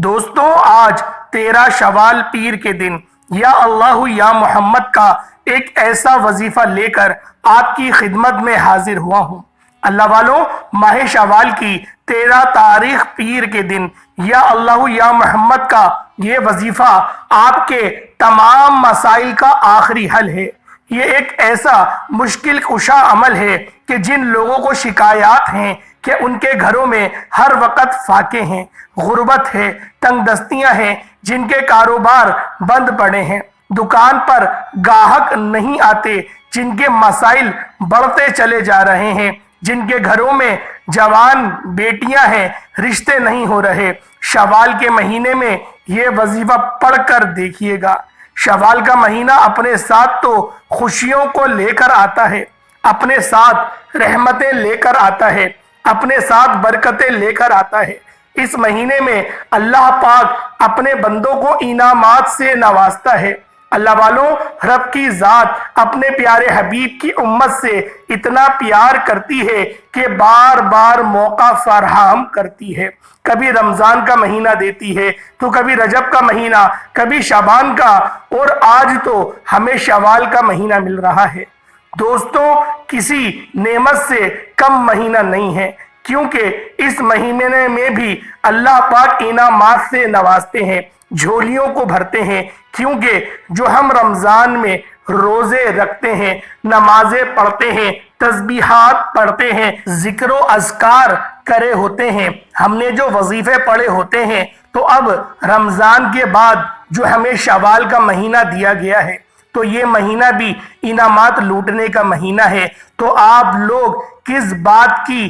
دوستوں، آج 13 شوال پیر کے دن یا اللہ یا محمد کا ایک ایسا وظیفہ لے کر آپ کی خدمت میں حاضر ہوا ہوں۔ اللہ والوں، ماہ شوال کی 13 تاریخ پیر کے دن یا اللہ یا محمد کا یہ وظیفہ آپ کے تمام مسائل کا آخری حل ہے۔ یہ ایک ایسا مشکل کشا عمل ہے کہ جن لوگوں کو شکایات ہیں کہ ان کے گھروں میں ہر وقت فاقے ہیں، غربت ہے، تنگ دستیاں ہیں، جن کے کاروبار بند پڑے ہیں، دکان پر گاہک نہیں آتے، جن کے مسائل بڑھتے چلے جا رہے ہیں، جن کے گھروں میں جوان بیٹیاں ہیں، رشتے نہیں ہو رہے، شوال کے مہینے میں یہ وظیفہ پڑھ کر دیکھیے گا۔ شوال کا مہینہ اپنے ساتھ تو خوشیوں کو لے کر آتا ہے، اپنے ساتھ رحمتیں لے کر آتا ہے، اپنے ساتھ برکتیں لے کر آتا ہے۔ اس مہینے میں اللہ پاک اپنے بندوں کو انعامات سے نوازتا ہے۔ اللہ والوں، رب کی ذات اپنے پیارے حبیب کی امت سے اتنا پیار کرتی ہے کہ بار بار موقع فراہم کرتی ہے۔ کبھی رمضان کا مہینہ دیتی ہے تو کبھی رجب کا مہینہ، کبھی شعبان کا، اور آج تو ہمیں شوال کا مہینہ مل رہا ہے۔ دوستوں، کسی نعمت سے کم مہینہ نہیں ہے، کیونکہ اس مہینے میں بھی اللہ پاک انعامات سے نوازتے ہیں، جھولیوں کو بھرتے ہیں، کیونکہ جو ہم رمضان میں روزے رکھتے ہیں، نمازیں پڑھتے ہیں، تسبیحات پڑھتے ہیں، ذکر و اذکار کرے ہوتے ہیں، ہم نے جو وظیفے پڑھے ہوتے ہیں، تو اب رمضان کے بعد جو ہمیں شوال کا مہینہ دیا گیا ہے، تو یہ مہینہ بھی انعامات لوٹنے کا مہینہ ہے۔ تو آپ لوگ کس بات کی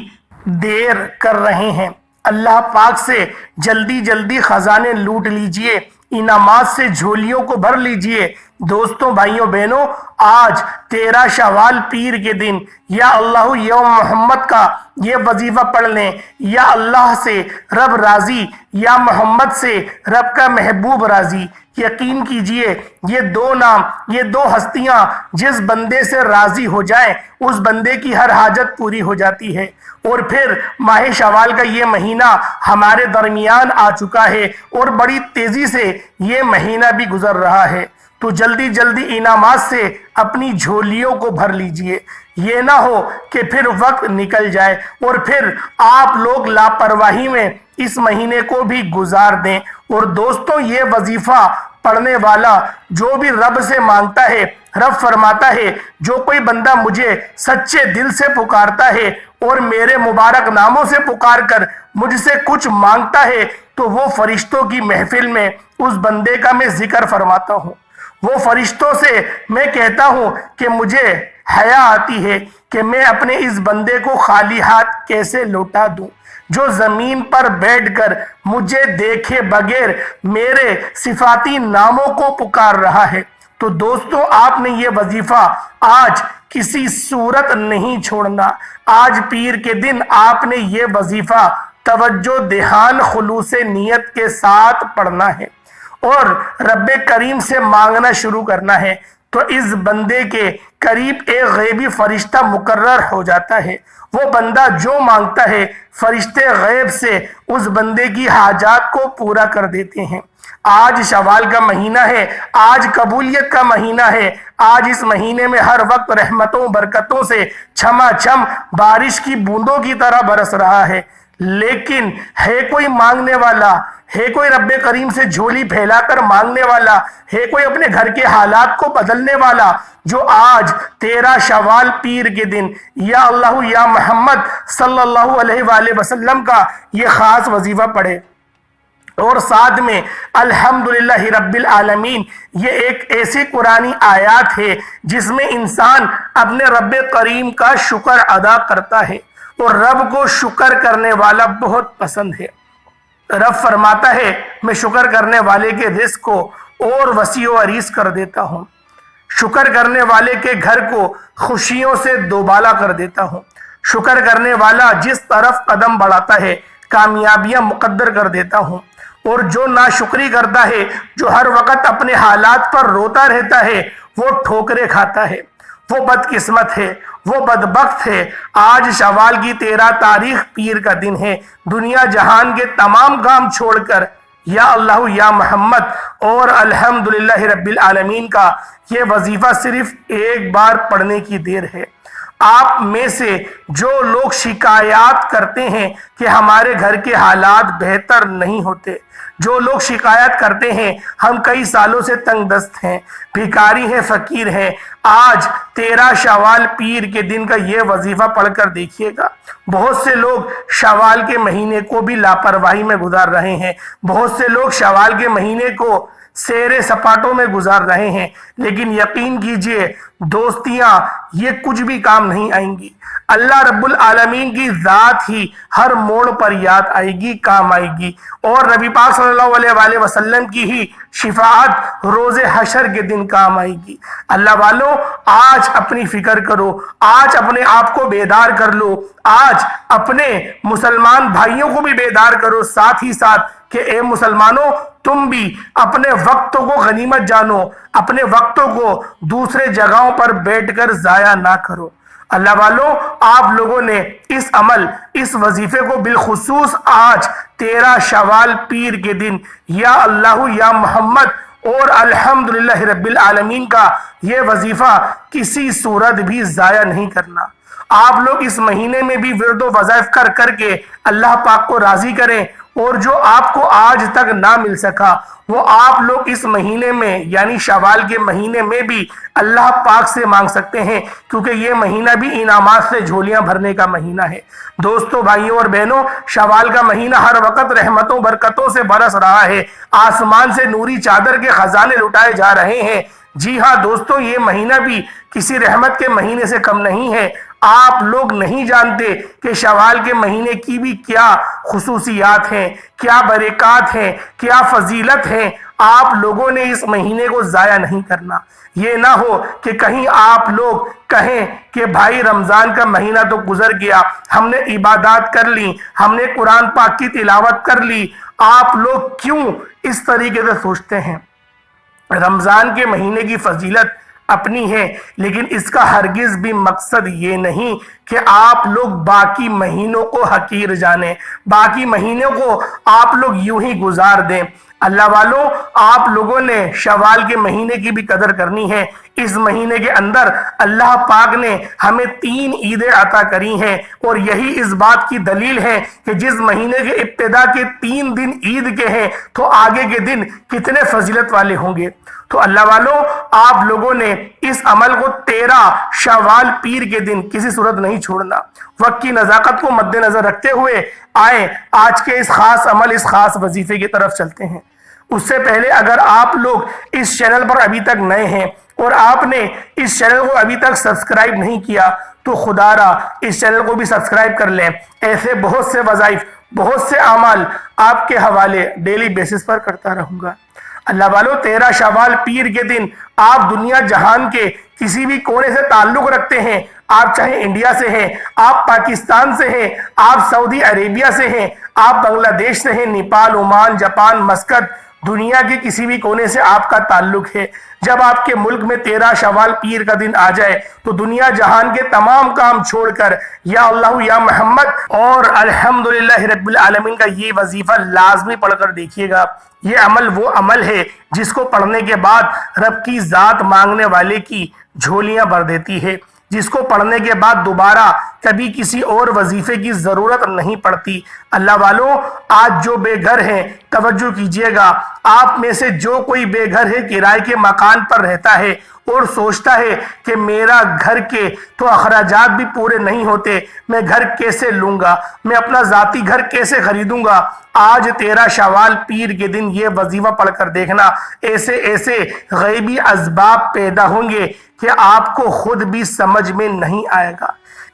دیر کر رہے ہیں؟ اللہ پاک سے جلدی جلدی خزانے لوٹ لیجئے، انعامات سے جھولیوں کو بھر لیجئے۔ دوستوں، بھائیوں، بہنوں، آج 13 شوال پیر کے دن یا اللہ یا محمد کا یہ وظیفہ پڑھ لیں۔ یا اللہ سے رب راضی، یا محمد سے رب کا محبوب راضی۔ یقین کیجئے، یہ دو نام، یہ دو ہستیاں جس بندے سے راضی ہو جائیں، اس بندے کی ہر حاجت پوری ہو جاتی ہے۔ اور پھر ماہ شوال کا یہ مہینہ ہمارے درمیان آ چکا ہے اور بڑی تیزی سے یہ مہینہ بھی گزر رہا ہے۔ تو جلدی جلدی انعامات سے اپنی جھولیوں کو بھر لیجئے۔ یہ نہ ہو کہ پھر وقت نکل جائے اور پھر آپ لوگ لاپرواہی میں اس مہینے کو بھی گزار دیں۔ اور دوستوں، یہ وظیفہ پڑھنے والا جو بھی رب سے مانگتا ہے، رب فرماتا ہے جو کوئی بندہ مجھے سچے دل سے پکارتا ہے اور میرے مبارک ناموں سے پکار کر مجھ سے کچھ مانگتا ہے، تو وہ فرشتوں کی محفل میں اس بندے کا میں ذکر فرماتا ہوں۔ وہ فرشتوں سے میں کہتا ہوں کہ مجھے حیا آتی ہے کہ میں اپنے اس بندے کو خالی ہاتھ کیسے لوٹا دوں، جو زمین پر بیٹھ کر مجھے دیکھے بغیر میرے صفاتی ناموں کو پکار رہا ہے۔ تو دوستوں، آپ نے یہ وظیفہ آج کسی صورت نہیں چھوڑنا۔ آج پیر کے دن آپ نے یہ وظیفہ توجہ، دھیان، خلوص نیت کے ساتھ پڑھنا ہے اور رب کریم سے مانگنا شروع کرنا ہے۔ تو اس بندے کے قریب ایک غیبی فرشتہ مقرر ہو جاتا ہے۔ وہ بندہ جو مانگتا ہے، فرشتے غیب سے اس بندے کی حاجات کو پورا کر دیتے ہیں۔ آج شوال کا مہینہ ہے، آج قبولیت کا مہینہ ہے۔ آج اس مہینے میں ہر وقت رحمتوں برکتوں سے چھما چھم بارش کی بوندوں کی طرح برس رہا ہے۔ لیکن ہے کوئی مانگنے والا، ہے کوئی رب کریم سے جھولی پھیلا کر مانگنے والا، ہے کوئی اپنے گھر کے حالات کو بدلنے والا، جو آج 13 شوال پیر کے دن یا اللہ یا محمد صلی اللہ علیہ وآلہ وسلم کا یہ خاص وظیفہ پڑھے اور ساتھ میں الحمدللہ رب العالمین۔ یہ ایک ایسی قرآنی آیات ہے جس میں انسان اپنے رب کریم کا شکر ادا کرتا ہے، اور رب کو شکر کرنے والا بہت پسند ہے۔ رب فرماتا ہے میں شکر کرنے والے کے رزق کو اور وسیع و عریض کر دیتا ہوں، شکر کرنے والے کے گھر کو خوشیوں سے دوبالا کر دیتا ہوں، شکر کرنے والا جس طرف قدم بڑھاتا ہے کامیابیاں مقدر کر دیتا ہوں، اور جو ناشکری کرتا ہے، جو ہر وقت اپنے حالات پر روتا رہتا ہے، وہ ٹھوکریں کھاتا ہے، وہ بدقسمت ہے، وہ بدبخت ہے۔ آج شوال کی 13 تاریخ پیر کا دن ہے۔ دنیا جہان کے تمام کام چھوڑ کر یا اللہ یا محمد اور الحمدللہ رب العالمین کا یہ وظیفہ صرف ایک بار پڑھنے کی دیر ہے۔ آپ میں سے جو لوگ شکایات کرتے ہیں کہ ہمارے گھر کے حالات بہتر نہیں ہوتے، جو لوگ شکایت کرتے ہیں ہم کئی سالوں سے تنگ دست ہیں، بھکاری ہیں، فقیر ہیں، آج 13 شوال پیر کے دن کا یہ وظیفہ پڑھ کر دیکھیے گا۔ بہت سے لوگ شوال کے مہینے کو بھی لاپرواہی میں گزار رہے ہیں، بہت سے لوگ شوال کے مہینے کو سیرے سپاٹوں میں گزار رہے ہیں، لیکن یقین کیجئے دوستیاں یہ کچھ بھی کام نہیں آئیں گی۔ اللہ رب العالمین کی ذات ہی ہر موڑ پر یاد آئے گی، کام آئے گی، اور نبی پاک صلی اللہ علیہ وآلہ وسلم کی ہی شفاعت روز حشر کے دن کام آئے گی۔ اللہ والوں، آج اپنی فکر کرو، آج اپنے آپ کو بیدار کر لو، آج اپنے مسلمان بھائیوں کو بھی بیدار کرو، ساتھ ہی ساتھ کہ اے مسلمانوں تم بھی اپنے وقتوں کو غنیمت جانو، اپنے وقتوں کو دوسرے جگہوں پر بیٹھ کر ضائع نہ کرو۔ اللہ والوں، آپ لوگوں نے اس عمل، اس وظیفے کو بالخصوص آج 13 شوال پیر کے دن یا اللہ یا محمد اور الحمدللہ رب العالمین کا یہ وظیفہ کسی صورت بھی ضائع نہیں کرنا۔ آپ لوگ اس مہینے میں بھی ورد و وظائف کر کر کے اللہ پاک کو راضی کریں، اور جو آپ کو آج تک نہ مل سکا وہ آپ لوگ اس مہینے میں یعنی شوال کے مہینے میں بھی اللہ پاک سے مانگ سکتے ہیں، کیونکہ یہ مہینہ بھی انعامات سے جھولیاں بھرنے کا مہینہ ہے۔ دوستو، بھائیوں اور بہنوں، شوال کا مہینہ ہر وقت رحمتوں برکتوں سے برس رہا ہے، آسمان سے نوری چادر کے خزانے لٹائے جا رہے ہیں۔ جی ہاں دوستو، یہ مہینہ بھی کسی رحمت کے مہینے سے کم نہیں ہے۔ آپ لوگ نہیں جانتے کہ شوال کے مہینے کی بھی کیا خصوصیات ہیں، کیا برکات ہیں، کیا فضیلت ہیں۔ آپ لوگوں نے اس مہینے کو ضائع نہیں کرنا۔ یہ نہ ہو کہ کہیں آپ لوگ کہیں کہ بھائی رمضان کا مہینہ تو گزر گیا، ہم نے عبادات کر لی، ہم نے قرآن پاک کی تلاوت کر لی۔ آپ لوگ کیوں اس طریقے سے سوچتے ہیں؟ رمضان کے مہینے کی فضیلت اپنی ہے، لیکن اس کا ہرگز بھی مقصد یہ نہیں کہ آپ لوگ باقی مہینوں کو حقیر جانیں، باقی مہینوں کو آپ لوگ یوں ہی گزار دیں۔ اللہ والوں، آپ لوگوں نے شوال کے مہینے کی بھی قدر کرنی ہے۔ اس مہینے کے اندر اللہ پاک نے ہمیں 3 عیدیں عطا کری ہیں، اور یہی اس بات کی دلیل ہے کہ جس مہینے کے ابتدا کے 3 دن عید کے ہیں تو آگے کے دن کتنے فضیلت والے ہوں گے۔ تو اللہ والوں، آپ لوگوں نے اس عمل کو 13 شوال پیر کے دن کسی صورت نہیں چھوڑنا۔ وقت کی نزاکت کو مد نظر رکھتے ہوئے آئیں آج کے اس خاص عمل، اس خاص وظیفے کی طرف چلتے ہیں۔ اس سے پہلے اگر آپ لوگ اس چینل پر ابھی تک نئے ہیں اور آپ نے اس چینل کو ابھی تک سبسکرائب نہیں کیا تو خدا را اس چینل کو بھی سبسکرائب کر لیں۔ ایسے بہت سے وظائف، بہت سے اعمال آپ کے حوالے ڈیلی بیسس پر کرتا رہوں گا۔ اللہ والو، 13 شوال پیر کے دن آپ دنیا جہان کے کسی بھی کونے سے تعلق رکھتے ہیں، آپ چاہے انڈیا سے ہیں، آپ پاکستان سے ہیں، آپ سعودی عربیہ سے ہیں، آپ بنگلہ دیش سے ہیں، نیپال، عمان، جاپان، مسقط، دنیا کے کسی بھی کونے سے آپ کا تعلق ہے، جب آپ کے ملک میں 13 شوال پیر کا دن آ جائے تو دنیا جہان کے تمام کام چھوڑ کر یا اللہ یا محمد اور الحمدللہ رب العالمین کا یہ وظیفہ لازمی پڑھ کر دیکھیے گا۔ یہ عمل وہ عمل ہے جس کو پڑھنے کے بعد رب کی ذات مانگنے والے کی جھولیاں بھر دیتی ہے، جس کو پڑھنے کے بعد دوبارہ کبھی کسی اور وظیفے کی ضرورت نہیں پڑتی۔ اللہ والوں، آج جو بے گھر ہیں توجہ کیجئے گا، آپ میں سے جو کوئی بے گھر ہے، کرائے کے مکان پر رہتا ہے اور سوچتا ہے کہ میرا گھر کے تو اخراجات بھی پورے نہیں ہوتے، میں گھر کیسے لوں گا، میں اپنا ذاتی گھر کیسے خریدوں گا، آج 13 شوال پیر کے دن یہ وظیفہ پڑھ کر دیکھنا، ایسے ایسے غیبی اسباب پیدا ہوں گے کہ آپ کو خود بھی سمجھ میں نہیں آئے گا،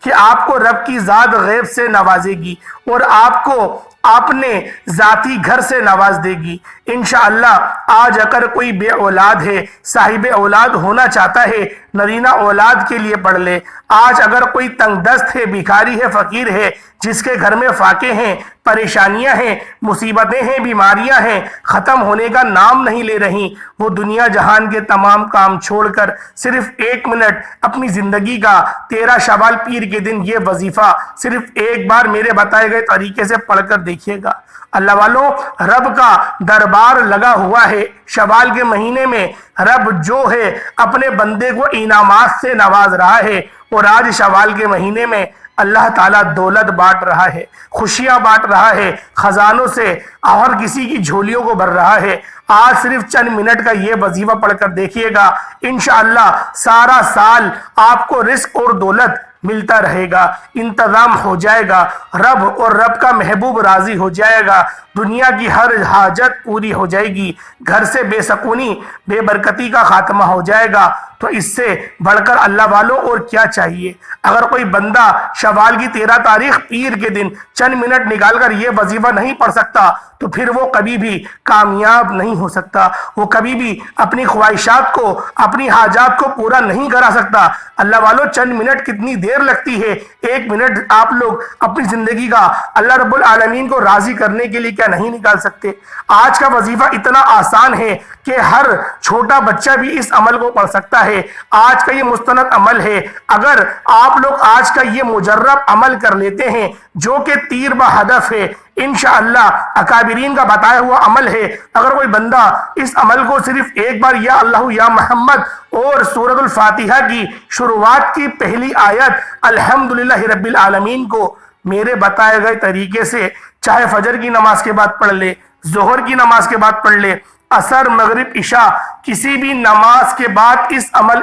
کہ آپ کو رب کی ذات غیب سے نوازے گی اور آپ کو اپنے ذاتی گھر سے نواز دے گی۔ انشاءاللہ آج اگر کوئی بے اولاد ہے، صاحب اولاد ہونا چاہتا ہے، نرینہ اولاد کے لیے پڑھ لے۔ آج اگر کوئی تنگ دست ہے، بھکاری ہے، فقیر ہے، جس کے گھر میں فاقے ہیں، پریشانیاں ہیں، مصیبتیں ہیں، بیماریاں ہیں، ختم ہونے کا نام نہیں لے رہی، وہ دنیا جہان کے تمام کام چھوڑ کر صرف 1 منٹ اپنی زندگی کا 13 شوال پیر کے دن یہ وظیفہ صرف ایک بار میرے بتائے گئے طریقے سے پڑھ کر دیکھیے گا۔ اللہ والوں، رب کا دربار لگا ہوا ہے۔ شوال کے مہینے میں رب جو ہے اپنے بندے کو انعامات سے نواز رہا ہے، اور آج شوال کے مہینے میں اللہ تعالیٰ دولت بانٹ رہا ہے، خوشیاں بانٹ رہا ہے، خزانوں سے اور کسی کی جھولیوں کو بھر رہا ہے۔ آج صرف چند منٹ کا یہ وظیفہ پڑھ کر دیکھیے گا، انشاءاللہ سارا سال آپ کو رزق اور دولت ملتا رہے گا، انتظام ہو جائے گا، رب اور رب کا محبوب راضی ہو جائے گا، دنیا کی ہر حاجت پوری ہو جائے گی، گھر سے بے سکونی، بے برکتی کا خاتمہ ہو جائے گا۔ تو اس سے بڑھ کر اللہ والوں اور کیا چاہیے؟ اگر کوئی بندہ شوال کی 13 تاریخ پیر کے دن چند منٹ نکال کر یہ وظیفہ نہیں پڑھ سکتا تو پھر وہ کبھی بھی کامیاب نہیں ہو سکتا، وہ کبھی بھی اپنی خواہشات کو، اپنی حاجات کو پورا نہیں کرا سکتا۔ اللہ والوں، چند منٹ کتنی دیر لگتی ہے؟ 1 منٹ آپ لوگ اپنی زندگی کا اللہ رب العالمین کو راضی کرنے کے لیے کیا نہیں نکال سکتے؟ آج کا وظیفہ اتنا آسان ہے کہ ہر چھوٹا بچہ بھی اس عمل کو پڑھ سکتا ہے۔ آج کا یہ مستند عمل ہے، اگر آپ لوگ آج کا یہ مجرب عمل کر لیتے ہیں جو کہ تیر بہ ہدف ہے، انشاءاللہ اکابرین کا بتایا ہوا عمل ہے، اگر کوئی بندہ اس عمل کو صرف ایک بار یا اللہ یا محمد اور سورۃ الفاتحہ کی شروعات کی پہلی آیت الحمدللہ رب العالمین کو میرے بتائے گئے طریقے سے چاہے فجر کی نماز کے بعد پڑھ لے، ظہر کی نماز کے بعد پڑھ لے، عصر، مغرب، عشاء، کسی بھی نماز کے بعد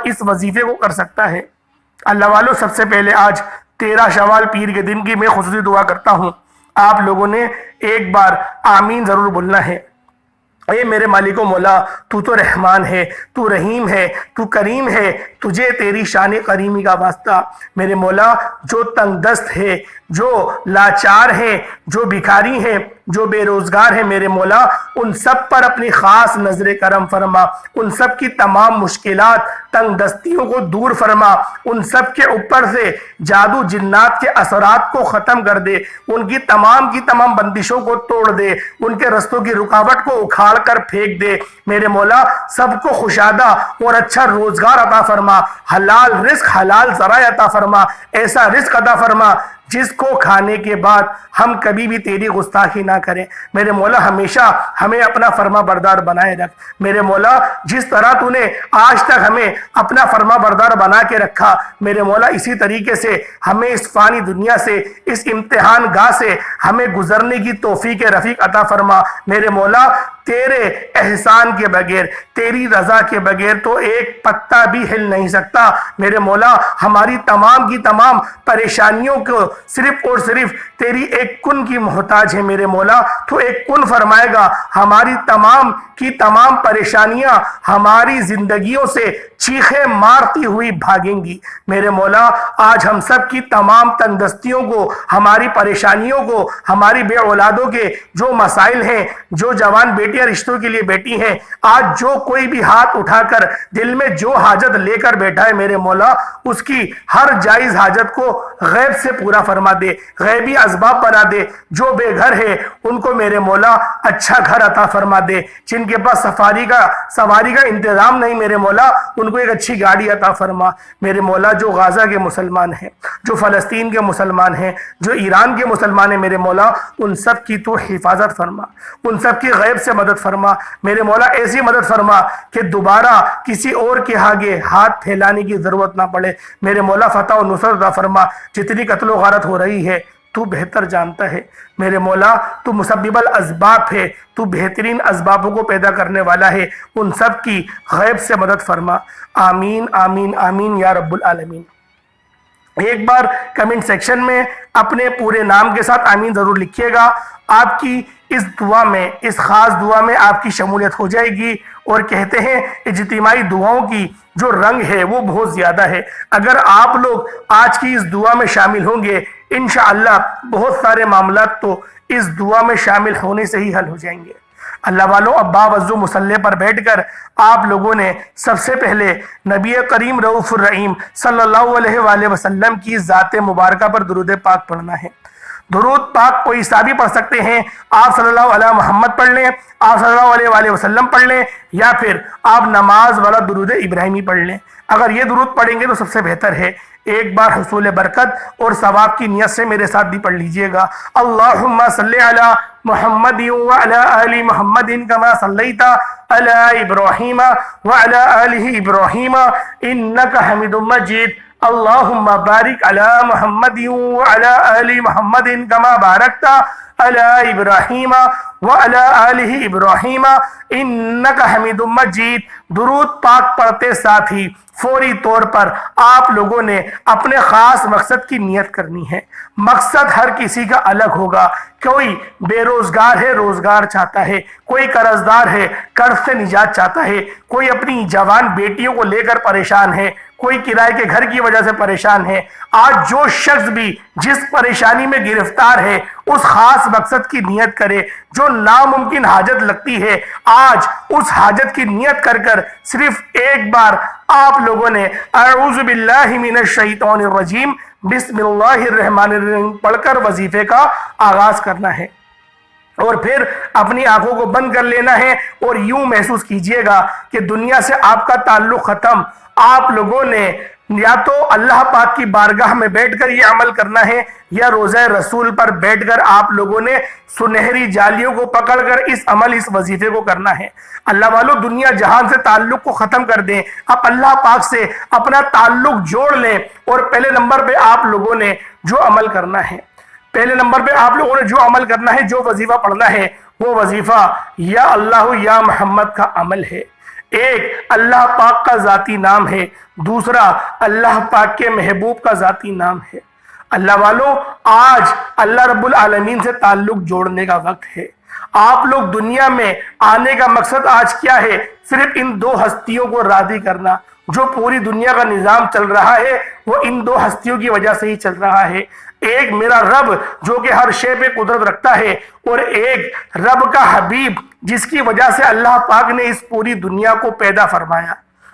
اس وظیفے کو کر سکتا ہے۔ اللہ والوں، سب سے پہلے آج 13 شوال پیر کے دن کی میں خصوصی دعا کرتا ہوں، آپ لوگوں نے ایک بار آمین ضرور بولنا ہے۔ اے میرے مالک و مولا، تو تو رحمان ہے، تو رحیم ہے، تو کریم ہے، تجھے تیری شان کریمی کا واسطہ۔ میرے مولا، جو تنگ دست ہے، جو لاچار ہیں، جو بھکاری ہیں، جو بے روزگار ہیں، میرے مولا ان سب پر اپنی خاص نظر کرم فرما، ان سب کی تمام مشکلات، تنگ دستیوں کو دور فرما، ان سب کے اوپر سے جادو جنات کے اثرات کو ختم کر دے، ان کی تمام بندشوں کو توڑ دے، ان کے رستوں کی رکاوٹ کو اکھاڑ کر پھینک دے۔ میرے مولا سب کو خوشادہ اور اچھا روزگار عطا فرما، حلال رزق، حلال ذرائع عطا فرما، ایسا رزق عطا فرما جس کو کھانے کے بعد ہم کبھی بھی تیری گستاخی نہ کریں۔ میرے مولا ہمیشہ ہمیں اپنا فرما بردار بنائے رکھ۔ میرے مولا جس طرح تو نے آج تک ہمیں اپنا فرما بردار بنا کے رکھا، میرے مولا اسی طریقے سے ہمیں اس فانی دنیا سے، اس امتحان گاہ سے ہمیں گزرنے کی توفیق رفیق عطا فرما۔ میرے مولا تیرے احسان کے بغیر، تیری رضا کے بغیر تو ایک پتا بھی ہل نہیں سکتا۔ میرے مولا ہماری تمام کی تمام پریشانیوں کو صرف اور صرف تیری ایک کن کی محتاج ہے۔ میرے مولا تو ایک کن فرمائے گا، ہماری تمام کی تمام پریشانیاں ہماری زندگیوں سے چیخیں مارتی ہوئی بھاگیں گی۔ میرے مولا آج ہم سب کی تمام تندرستیوں کو، ہماری پریشانیوں کو، ہماری بے اولادوں کے جو مسائل ہیں، جو جوان بیٹیاں رشتوں کے لیے بیٹی ہیں، آج جو کوئی بھی ہاتھ اٹھا کر دل میں جو حاجت لے کر بیٹھا ہے، میرے مولا اس کی ہر جائز حاجت کو غیب سے پورا فرما دے، غیبی اسباب بنا دے۔ جو بے گھر ہے ان کو میرے مولا اچھا گھر عطا فرما دے، جن کے پاس سواری کا انتظام نہیں، میرے مولا ان کو ایک اچھی گاڑی عطا فرما۔ میرے مولا جو غزہ کے مسلمان ہیں، جو فلسطین کے مسلمان ہیں، جو ایران کے مسلمان ہیں، میرے مولا ان سب کی تو حفاظت فرما، ان سب کی غیب سے مدد فرما۔ میرے مولا ایسی مدد فرما کہ دوبارہ کسی اور کے آگے ہاتھ پھیلانے کی ضرورت نہ پڑے۔ میرے مولا فتح و نصرت عطا فرما۔ جتنی قتل و غارت ہو رہی ہے تو بہتر جانتا ہے، میرے مولا تو مسبب الاسباب ہے، تو بہترین اسبابوں کو پیدا کرنے والا ہے، ان سب کی غیب سے مدد فرما۔ آمین آمین آمین یا رب العالمین۔ ایک بار کمنٹ سیکشن میں اپنے پورے نام کے ساتھ آمین ضرور لکھیے گا۔ آپ کی اس دعا میں، اس خاص دعا میں آپ کی شمولیت ہو جائے گی، اور کہتے ہیں اجتماعی دعاؤں کی جو رنگ ہے وہ بہت زیادہ ہے۔ اگر آپ لوگ آج کی اس دعا میں شامل ہوں گے، انشاءاللہ بہت سارے معاملات تو اس دعا میں شامل ہونے سے ہی حل ہو جائیں گے۔ اللہ والوں، اب باوضو مصلی پر بیٹھ کر آپ لوگوں نے سب سے پہلے نبی کریم رؤوف الرحیم صلی اللہ علیہ وآلہ وسلم کی ذات مبارکہ پر درود پاک پڑھنا ہے۔ درود پاک کوئی سا بھی پڑھ سکتے ہیں، آپ صلی اللہ علیہ محمد پڑھ لیں، آپ صلی اللہ علیہ وآلہ وسلم پڑھ لیں، یا پھر آپ نماز والا درود ابراہیمی پڑھ لیں۔ اگر یہ درود پڑھیں گے تو سب سے بہتر ہے۔ ایک بار حصول برکت اور ثواب کی نیت سے میرے ساتھ بھی پڑھ لیجئے گا۔ اللہم صلی علی محمد وعلی آل محمد کما صلیت علی ابراہیم وعلی آل ابراہیم انکا حمید مجید۔ اللہم بارک علی محمد وعلی آل محمد کما بارکت علی ابراہیم وعلی آل ابراہیم انکا حمید مجید۔ درود پاک پڑھتے ساتھ ہی فوری طور پر آپ لوگوں نے اپنے خاص مقصد کی نیت کرنی ہے۔ مقصد ہر کسی کا الگ ہوگا۔ کوئی بے روزگار ہے، روزگار چاہتا ہے، کوئی قرض دار ہے، قرض سے نجات چاہتا ہے، کوئی اپنی جوان بیٹیوں کو لے کر پریشان ہے، کوئی کرائے کے گھر کی وجہ سے پریشان ہے۔ آج جو شخص بھی جس پریشانی میں گرفتار ہے اس خاص مقصد کی نیت کرے۔ جو ناممکن حاجت لگتی ہے آج اس حاجت کی نیت کر کر صرف ایک بار آپ لوگوں نے اعوذ باللہ من الشیطان الرجیم بسم اللہ الرحمن الرحیم پڑھ کر وظیفے کا آغاز کرنا ہے، اور پھر اپنی آنکھوں کو بند کر لینا ہے اور یوں محسوس کیجئے گا کہ دنیا سے آپ کا تعلق ختم۔ آپ لوگوں نے یا تو اللہ پاک کی بارگاہ میں بیٹھ کر یہ عمل کرنا ہے، یا روضہ رسول پر بیٹھ کر آپ لوگوں نے سنہری جالیوں کو پکڑ کر اس وظیفے کو کرنا ہے۔ اللہ والوں، دنیا جہان سے تعلق کو ختم کر دیں، آپ اللہ پاک سے اپنا تعلق جوڑ لیں، اور پہلے نمبر پہ آپ لوگوں نے جو عمل کرنا ہے، جو وظیفہ پڑھنا ہے، وہ وظیفہ یا اللہ یا محمد کا عمل ہے۔ ایک اللہ پاک کا ذاتی نام ہے، دوسرا اللہ پاک کے محبوب کا ذاتی نام ہے۔ اللہ والوں، آج اللہ رب العالمین سے تعلق جوڑنے کا وقت ہے۔ آپ لوگ دنیا میں آنے کا مقصد آج کیا ہے؟ صرف ان دو ہستیوں کو راضی کرنا۔ جو پوری دنیا کا نظام چل رہا ہے وہ ان دو ہستیوں کی وجہ سے ہی چل رہا ہے۔ ایک میرا رب جو کہ ہر شے پہ قدرت رکھتا ہے، اور ایک رب کا حبیب جس کی وجہ سے اللہ پاک نے اس پوری دنیا کو پیدا فرمایا۔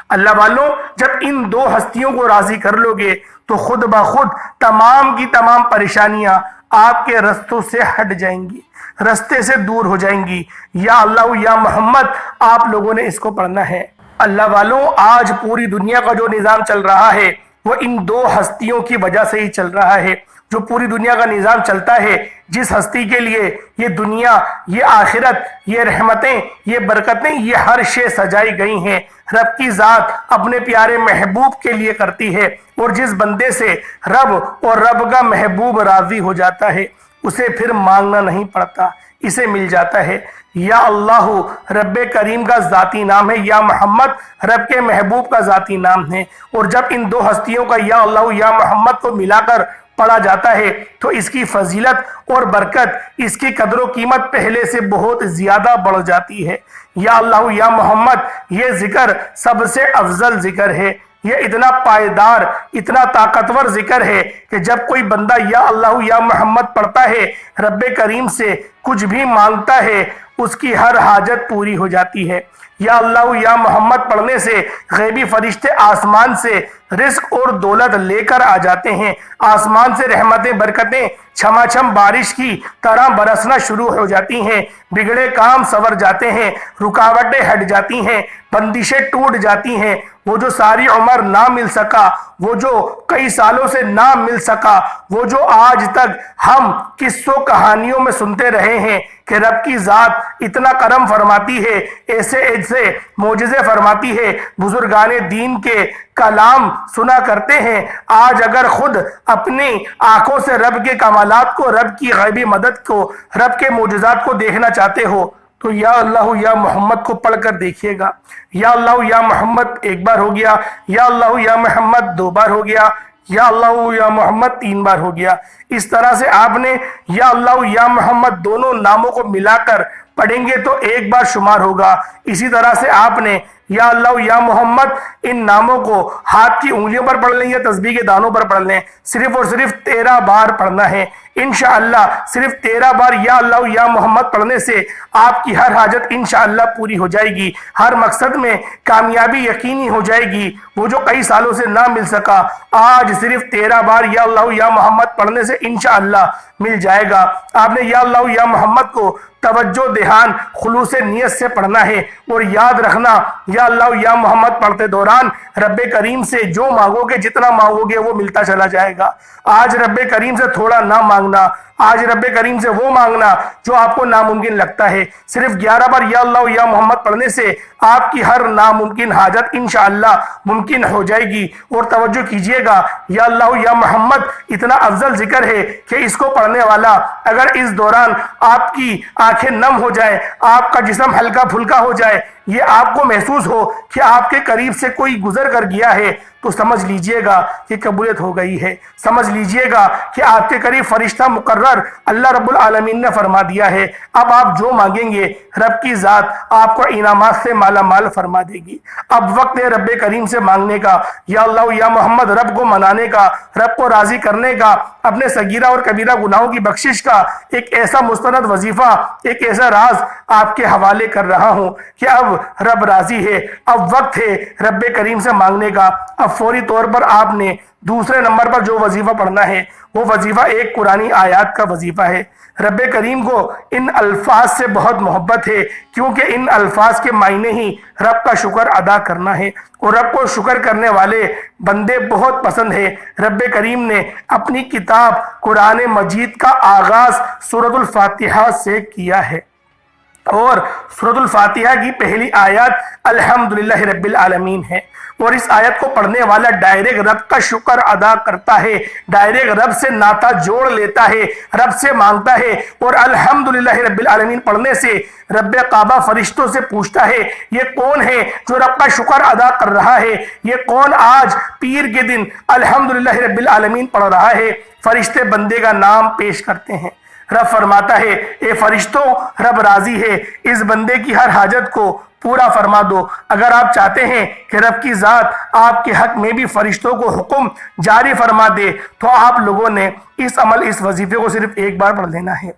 اللہ والوں، جب ان دو ہستیوں کو راضی کر لو گے تو خود بخود تمام کی تمام پریشانیاں آپ کے رستوں سے ہٹ جائیں گی، رستے سے دور ہو جائیں گی۔ یا اللہ یا محمد آپ لوگوں نے اس کو پڑھنا ہے۔ اللہ والوں، آج پوری دنیا کا جو نظام چل رہا ہے وہ ان دو ہستیوں کی وجہ سے ہی چل رہا ہے۔ جو پوری دنیا کا نظام چلتا ہے، جس ہستی کے لیے یہ دنیا، یہ آخرت، یہ رحمتیں، یہ برکتیں، یہ ہر شے سجائی گئی ہیں، رب کی ذات اپنے پیارے محبوب کے لیے کرتی ہے، اور جس بندے سے رب اور رب کا محبوب راضی ہو جاتا ہے اسے پھر مانگنا نہیں پڑتا، اسے مل جاتا ہے۔ یا اللہ رب کریم کا ذاتی نام ہے، یا محمد رب کے محبوب کا ذاتی نام ہے، اور جب ان دو ہستیوں کا یا اللہ یا محمد کو ملا کر پڑھا جاتا ہے تو اس کی فضیلت اور برکت، اس کی قدر و قیمت پہلے سے بہت زیادہ بڑھ جاتی ہے۔ یا اللہ یا محمد یہ ذکر سب سے افضل ذکر ہے، یہ اتنا پائیدار، اتنا طاقتور ذکر ہے کہ جب کوئی بندہ یا اللہ یا محمد پڑھتا ہے، رب کریم سے کچھ بھی مانگتا ہے، اس کی ہر حاجت پوری ہو جاتی ہے۔ یا اللہ یا محمد پڑھنے سے غیبی فرشتے آسمان سے رزق اور دولت لے کر آ جاتے ہیں، آسمان سے رحمتیں برکتیں چھما چھم بارش کی طرح برسنا شروع ہو جاتی ہیں، بگڑے کام سنور جاتے ہیں، رکاوٹیں ہٹ جاتی ہیں، بندشیں ٹوٹ جاتی ہیں۔ وہ جو ساری عمر نہ مل سکا، وہ جو کئی سالوں سے نہ مل سکا، وہ جو آج تک ہم قصوں کہانیوں میں سنتے رہے ہیں کہ رب کی ذات اتنا کرم فرماتی ہے، ایسے ایسے معجزے فرماتی ہے، بزرگان دین کے کلام سنا کرتے ہیں، آج اگر خود اپنی آنکھوں سے رب کے کمالات کو، رب کی غیبی مدد کو، رب کے معجزات کو دیکھنا چاہتے ہو تو یا اللہ یا محمد کو پڑھ کر دیکھیے گا۔ یا اللہ یا محمد ایک بار ہو گیا، یا اللہ یا محمد دو بار ہو گیا، یا اللہ یا محمد تین بار ہو گیا۔ اس طرح سے آپ نے یا اللہ یا محمد دونوں ناموں کو ملا کر پڑھیں گے تو ایک بار شمار ہوگا۔ اسی طرح سے آپ نے یا اللہ یا محمد ان ناموں کو ہاتھ کی انگلیوں پر پڑھ لیں یا تسبیح کے دانوں پر پڑھ لیں، صرف اور صرف 13 بار پڑھنا ہے انشاءاللہ۔ صرف 13 بار یا اللہ یا محمد پڑھنے سے آپ کی ہر حاجت انشاءاللہ پوری ہو جائے گی، ہر مقصد میں کامیابی یقینی ہو جائے گی۔ وہ جو کئی سالوں سے نہ مل سکا آج صرف 13 بار یا اللہ یا محمد پڑھنے سے انشاءاللہ مل جائے گا۔ آپ نے یا اللہ یا محمد کو توجہ دھیان خلوص نیت سے پڑھنا ہے، اور یاد رکھنا یا اللہ یا محمد پڑھتے دوران رب کریم سے جو مانگو گے، جتنا مانگو گے وہ ملتا چلا جائے گا۔ آج رب کریم سے تھوڑا نہ مانگنا، آج رب کریم سے وہ مانگنا جو آپ کو ناممکن لگتا ہے۔ صرف 11 بار یا اللہ یا محمد پڑھنے سے آپ کی ہر ناممکن حاجت انشاءاللہ ممکن ہو جائے گی۔ اور توجہ کیجئے گا، یا اللہ یا محمد اتنا افضل ذکر ہے کہ اس کو پڑھنے والا اگر اس دوران آپ کی آنکھیں نم ہو جائے، آپ کا جسم ہلکا پھلکا ہو جائے، یہ آپ کو محسوس ہو کہ آپ کے قریب سے کوئی گزر کر گیا ہے، تو سمجھ لیجئے گا کہ قبولیت ہو گئی ہے۔ سمجھ لیجئے گا کہ آپ کے قریب فرشتہ مقرر اللہ رب العالمین نے فرما دیا ہے۔ اب آپ جو مانگیں گے رب کی ذات آپ کو انعامات سے مالا مال فرما دے گی۔ اب وقت ہے رب کریم سے مانگنے کا، یا اللہ یا محمد رب کو منانے کا، رب کو راضی کرنے کا، اپنے صغیرہ اور کبیرہ گناہوں کی بخشش کا ایک ایسا مستند وظیفہ، ایک ایسا راز آپ کے حوالے کر رہا ہوں کہ اب رب راضی ہے، اب وقت ہے رب کریم سے مانگنے کا۔ اب فوری طور پر آپ نے دوسرے نمبر پر جو وظیفہ پڑھنا ہے وہ وظیفہ ایک قرآنی آیات کا وظیفہ ہے۔ رب کریم کو ان الفاظ سے بہت محبت ہے، کیونکہ ان الفاظ کے معنی ہی رب کا شکر ادا کرنا ہے، اور رب کو شکر کرنے والے بندے بہت پسند ہیں۔ رب کریم نے اپنی کتاب قرآن مجید کا آغاز سورۃ الفاتحہ سے کیا ہے، اور سورۃ الفاتحہ کی پہلی آیت الحمدللہ رب العالمین ہے، اور اس آیت کو پڑھنے والا ڈائریکٹ رب کا شکر ادا کرتا ہے، ڈائریکٹ رب سے ناطہ جوڑ لیتا ہے، رب سے مانگتا ہے۔ اور الحمدللہ رب العالمین پڑھنے سے رب کعبہ فرشتوں سے پوچھتا ہے یہ کون ہے جو رب کا شکر ادا کر رہا ہے، یہ کون آج پیر کے دن الحمدللہ رب العالمین پڑھ رہا ہے۔ فرشتے بندے کا نام پیش کرتے ہیں، رب فرماتا ہے اے فرشتوں رب راضی ہے، اس بندے کی ہر حاجت کو پورا فرما دو۔ اگر آپ چاہتے ہیں کہ رب کی ذات آپ کے حق میں بھی فرشتوں کو حکم جاری فرما دے تو آپ لوگوں نے اس وظیفے کو صرف ایک بار پڑھ لینا ہے۔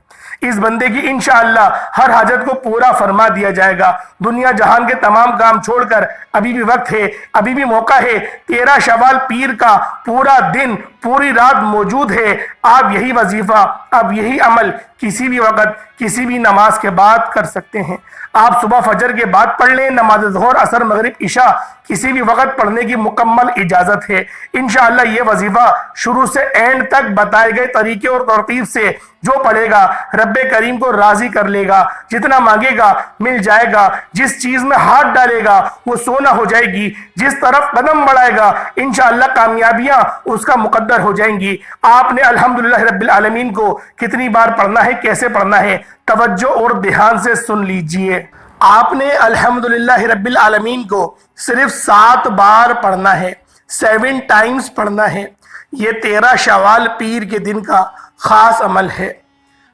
اس بندے کی انشاءاللہ ہر حاجت کو پورا فرما دیا جائے گا۔ دنیا جہان کے تمام کام چھوڑ کر ابھی بھی وقت ہے، ابھی بھی موقع ہے۔ 13 شوال پیر کا پورا دن پوری رات موجود ہے۔ آپ یہی وظیفہ، اب یہی عمل کسی بھی وقت کسی بھی نماز کے بعد کر سکتے ہیں۔ آپ صبح فجر کے بعد پڑھ لیں، نماز ظہر عصر مغرب عشاء کسی بھی وقت پڑھنے کی مکمل اجازت ہے۔ انشاءاللہ یہ وظیفہ شروع سے اینڈ تک بتائے گئے طریقے اور ترتیب سے جو پڑھے گا رب کریم کو راضی کر لے گا، جتنا مانگے گا مل جائے گا، جس چیز میں ہاتھ ڈالے گا وہ سونا ہو جائے گی، جس طرف قدم بڑھائے گا انشاءاللہ کامیابیاں اس کا مقدر ہو جائیں گی۔ آپ نے الحمدللہ رب العالمین کو کتنی بار پڑھنا ہے، کیسے پڑھنا ہے، توجہ اور دھیان سے سن لیجئے۔ آپ نے الحمدللہ رب العالمین کو صرف 7 بار پڑھنا ہے، 7 ٹائمز پڑھنا ہے۔ یہ 13 شوال پیر کے دن کا خاص عمل ہے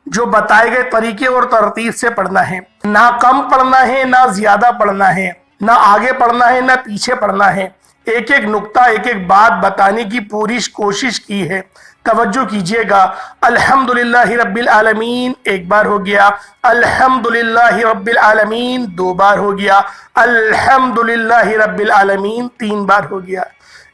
جو بتائے گئے طریقے اور ترتیب سے پڑھنا ہے۔ نہ کم پڑھنا ہے، نہ زیادہ پڑھنا ہے، نہ آگے پڑھنا ہے، نہ پیچھے پڑھنا ہے۔ ایک ایک نقطہ، ایک ایک بات بتانے کی پوری کوشش کی ہے۔ توجہ کیجئے گا، الحمدللہ رب العالمین ایک بار ہو گیا، الحمدللہ رب العالمین 2 بار ہو گیا، الحمدللہ رب العالمین 3 بار ہو گیا۔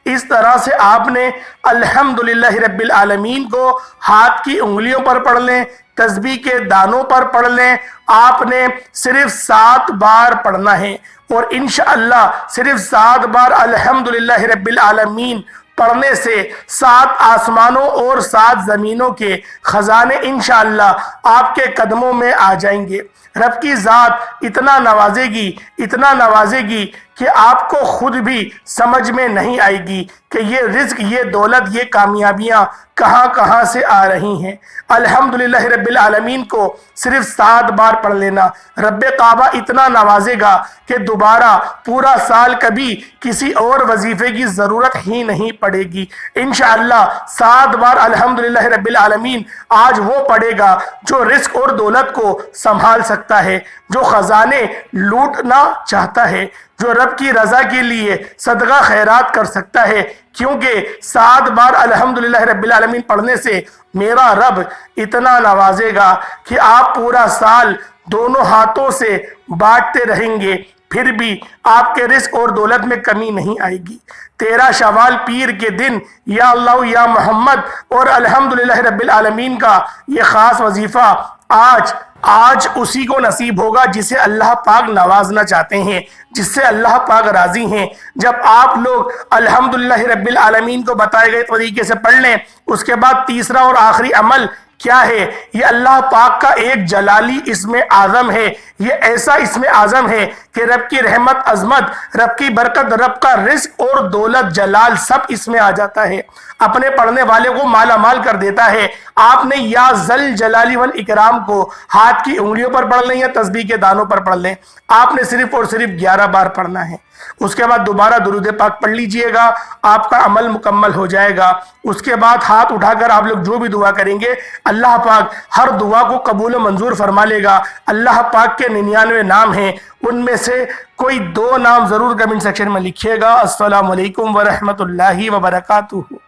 اس طرح سے آپ نے الحمدللہ رب العالمین کو ہاتھ کی انگلیوں پر پڑھ لیں، تسبیح کے دانوں پر پڑھ لیں۔ آپ نے صرف 7 بار پڑھنا ہے، اور انشاءاللہ صرف 7 بار الحمدللہ رب العالمین پڑھنے سے 7 آسمانوں اور 7 زمینوں کے خزانے انشاءاللہ آپ کے قدموں میں آ جائیں گے۔ رب کی ذات اتنا نوازے گی، اتنا نوازے گی کہ آپ کو خود بھی سمجھ میں نہیں آئے گی کہ یہ رزق، یہ دولت، یہ کامیابیاں کہاں کہاں سے آ رہی ہیں۔ الحمدللہ رب العالمین کو صرف 7 بار پڑھ لینا، رب کعبہ اتنا نوازے گا کہ دوبارہ پورا سال کبھی کسی اور وظیفے کی ضرورت ہی نہیں پڑے گی۔ انشاءاللہ 7 بار الحمدللہ رب العالمین آج وہ پڑھے گا جو رزق اور دولت کو سنبھال سکتا ہے، جو خزانے لوٹنا چاہتا ہے، جو رب رب کی رضا کے لیے صدقہ خیرات کر سکتا ہے، کیونکہ 7 بار الحمدللہ رب العالمین پڑھنے سے میرا رب اتنا نوازے گا کہ آپ پورا سال دونوں ہاتھوں سے بانٹتے رہیں گے، پھر بھی آپ کے رزق اور دولت میں کمی نہیں آئے گی۔ 13 شوال پیر کے دن یا اللہ یا محمد اور الحمدللہ رب العالمین کا یہ خاص وظیفہ آج اسی کو نصیب ہوگا جسے اللہ پاک نوازنا چاہتے ہیں، جس سے اللہ پاک راضی ہیں۔ جب آپ لوگ الحمدللہ رب العالمین کو بتائے گئے طریقے سے پڑھ لیں، اس کے بعد تیسرا اور آخری عمل کیا ہے؟ یہ اللہ پاک کا ایک جلالی اسم اعظم ہے، یہ ایسا اسم اعظم ہے کہ رب کی رحمت، عظمت، رب کی برکت، رب کا رزق اور دولت، جلال سب اس میں آ جاتا ہے، اپنے پڑھنے والے کو مالا مال کر دیتا ہے۔ آپ نے یا ذل جلالی والاکرام کو ہاتھ کی انگلیوں پر پڑھ لیں یا تسبیح کے دانوں پر پڑھ لیں، آپ نے صرف اور صرف 11 بار پڑھنا ہے۔ اس کے بعد دوبارہ درود پاک پڑھ لیجئے گا، آپ کا عمل مکمل ہو جائے گا۔ اس کے بعد ہاتھ اٹھا کر آپ لوگ جو بھی دعا کریں گے، اللہ پاک ہر دعا کو قبول و منظور فرما لے گا۔ اللہ پاک کے 99 نام ہیں، ان میں سے کوئی 2 نام ضرور کمنٹ سیکشن میں لکھیے گا۔ السلام علیکم ورحمۃ اللہ وبرکاتہ۔